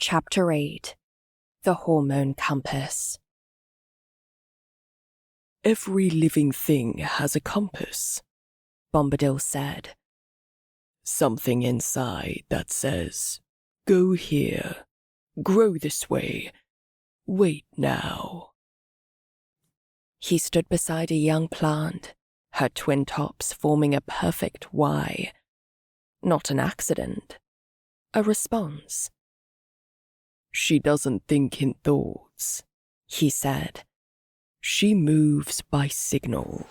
Chapter 8. The Hormone Compass. "Every living thing has a compass," Bombadil said. "Something inside that says, go here, grow this way, wait now." He stood beside a young plant, her twin tops forming a perfect Y. Not an accident. A response. "She doesn't think in thoughts," he said. "She moves by signal."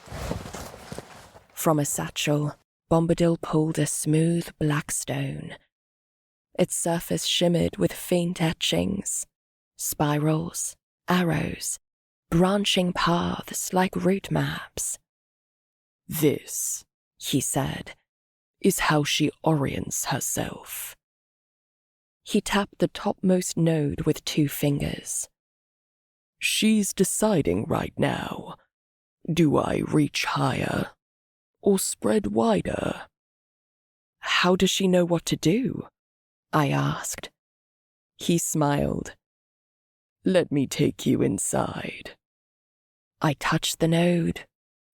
From a satchel, Bombadil pulled a smooth black stone. Its surface shimmered with faint etchings, spirals, arrows, branching paths like route maps. "This," he said, "is how she orients herself." He tapped the topmost node with 2 fingers. "She's deciding right now. Do I reach higher or spread wider?" "How does she know what to do?" I asked. He smiled. "Let me take you inside." I touched the node,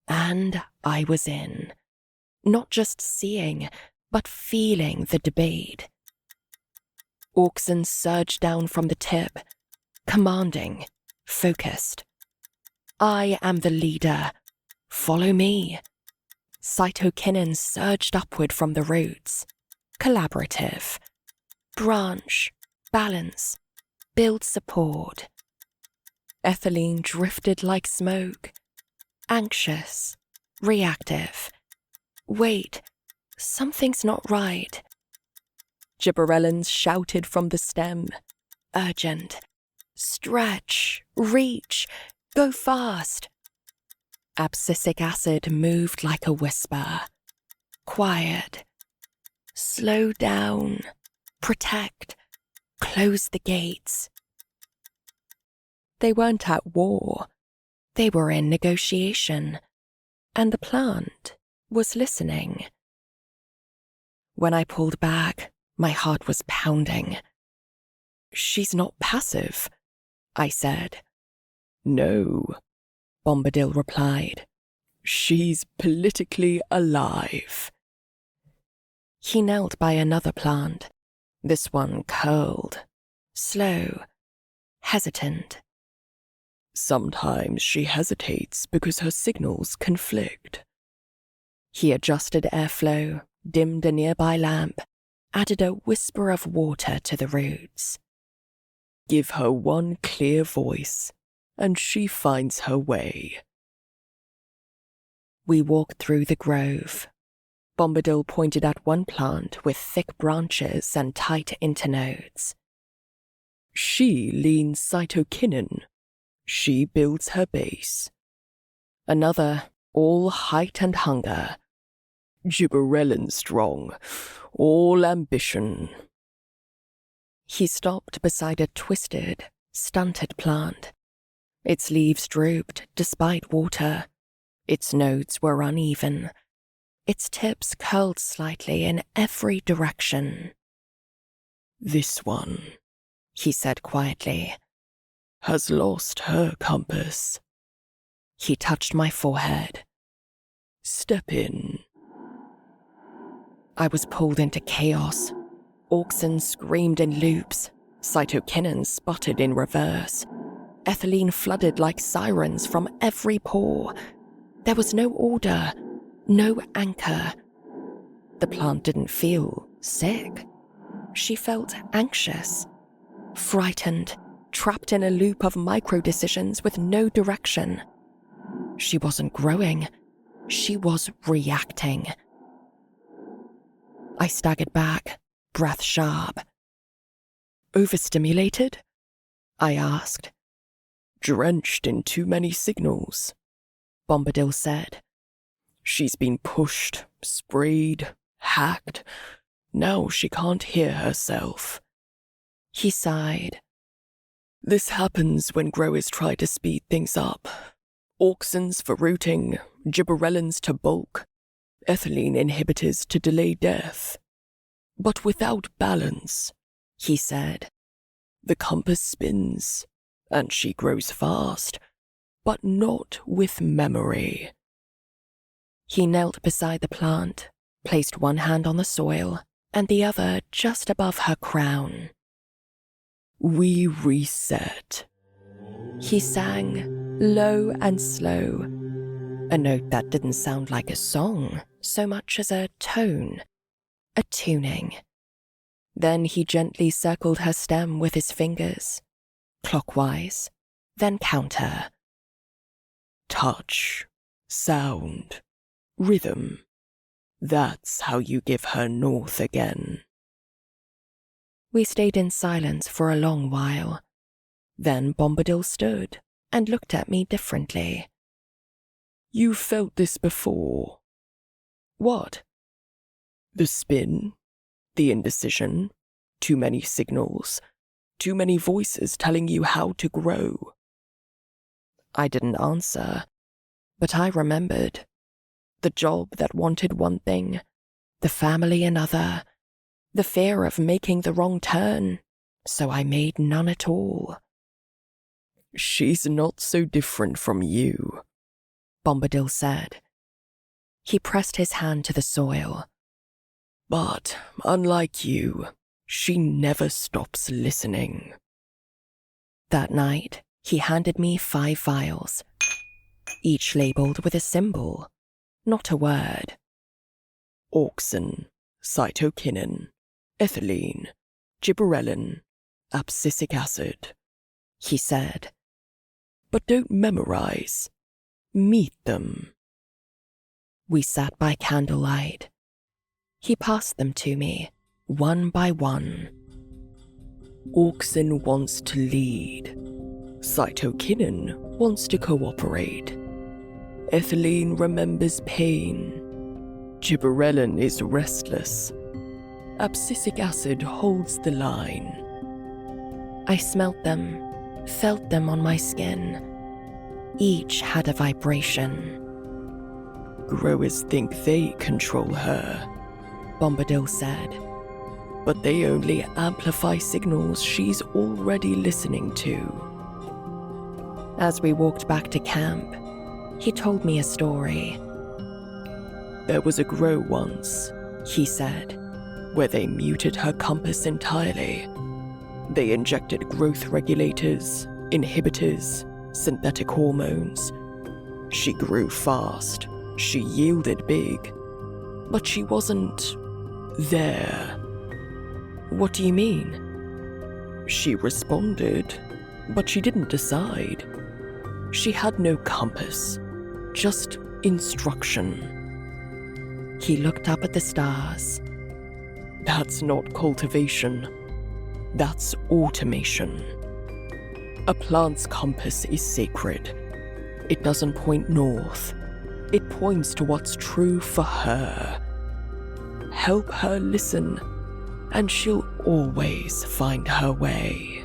and I was in. Not just seeing, but feeling the debate. Auxin surged down from the tip, commanding, focused. "I am the leader. Follow me." Cytokinin surged upward from the roots. Collaborative. Branch, balance, build support. Ethylene drifted like smoke. Anxious, reactive. Wait, something's not right. Gibberellins shouted from the stem. Urgent. Stretch, reach, go fast. Abscisic acid moved like a whisper. Quiet. Slow down. Protect. Close the gates. They weren't at war. They were in negotiation. And the plant was listening. When I pulled back, my heart was pounding. "She's not passive," I said. "No," Bombadil replied. "She's politically alive." He knelt by another plant. This one curled. Slow. Hesitant. "Sometimes she hesitates because her signals conflict." He adjusted airflow, dimmed a nearby lamp, added a whisper of water to the roots. "Give her one clear voice, and she finds her way." We walked through the grove. Bombadil pointed at one plant with thick branches and tight internodes. "She leans cytokinin. She builds her base." Another, all height and hunger. "Gibberellin strong, all ambition." He stopped beside a twisted, stunted plant. Its leaves drooped despite water. Its nodes were uneven. Its tips curled slightly in every direction. "This one," he said quietly, "has lost her compass." He touched my forehead. "Step in." I was pulled into chaos. Auxin screamed in loops. Cytokinin sputtered in reverse. Ethylene flooded like sirens from every pore. There was no order, no anchor. The plant didn't feel sick. She felt anxious, frightened, trapped in a loop of micro-decisions with no direction. She wasn't growing. She was reacting. I staggered back, breath sharp. "Overstimulated?" I asked. "Drenched in too many signals," Bombadil said. "She's been pushed, sprayed, hacked. Now she can't hear herself." He sighed. "This happens when growers try to speed things up. Auxins for rooting, gibberellins to bulk, ethylene inhibitors to delay death. But without balance," he said, The compass spins, and she grows fast, but not with memory. He knelt beside the plant, placed one hand on the soil and the other just above her crown. We reset. He sang, low and slow, a note that didn't sound like a song so much as a tone, a tuning. Then he gently circled her stem with his fingers, clockwise, then counter. Touch, sound, rhythm. That's how you give her north again. We stayed in silence for a long while. Then Bombadil stood and looked at me differently. You felt this before. What? The spin, the indecision, too many signals, too many voices telling you how to grow. I didn't answer, but I remembered. The job that wanted one thing, the family another, the fear of making the wrong turn, so I made none at all. She's not so different from you, Bombadil said. He pressed his hand to the soil. But, unlike you, she never stops listening. That night, he handed me 5 vials, each labeled with a symbol, not a word. Auxin, cytokinin, ethylene, gibberellin, abscisic acid, he said. But don't memorize. Meet them. We sat by candlelight. He passed them to me, one by one. Auxin wants to lead. Cytokinin wants to cooperate. Ethylene remembers pain. Gibberellin is restless. Abscisic acid holds the line. I smelt them, felt them on my skin. Each had a vibration. Growers think they control her, Bombadil said. But they only amplify signals she's already listening to. As we walked back to camp, he told me a story. There was a grow once, he said, where they muted her compass entirely. They injected growth regulators, inhibitors, synthetic hormones. She grew fast, she yielded big, but she wasn't there. What do you mean? She responded, but she didn't decide. She had no compass, just instruction. He looked up at the stars. That's not cultivation. That's automation. A plant's compass is sacred. It doesn't point north. It points to what's true for her. Help her listen, and she'll always find her way.